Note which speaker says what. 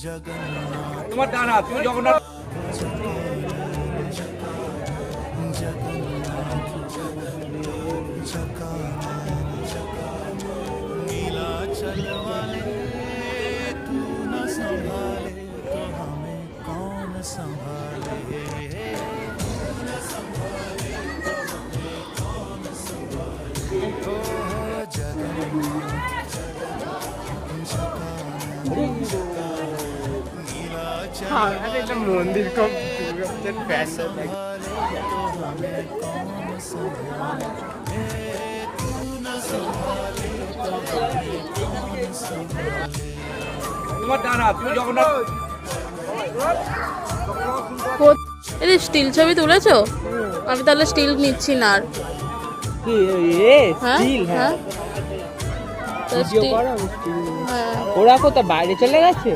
Speaker 1: তোমার ডান হাত তুমি জগন্নাথ
Speaker 2: এটা মন্দির খুব প্যান্ডেল
Speaker 1: তোমার ডান হাত তুমি জগন্নাথ
Speaker 3: এটা স্টিল ছবি তুলেছো? আমি তাহলে স্টিল নিচ্ছি না আর।
Speaker 2: কি
Speaker 3: হ্যাঁ
Speaker 2: স্টিল?
Speaker 3: হ্যাঁ
Speaker 2: ভিডিও
Speaker 3: স্টিল
Speaker 2: করো, স্টিল
Speaker 3: হ্যাঁ
Speaker 2: ওরা কোথায় বাইরে চলে গেছে?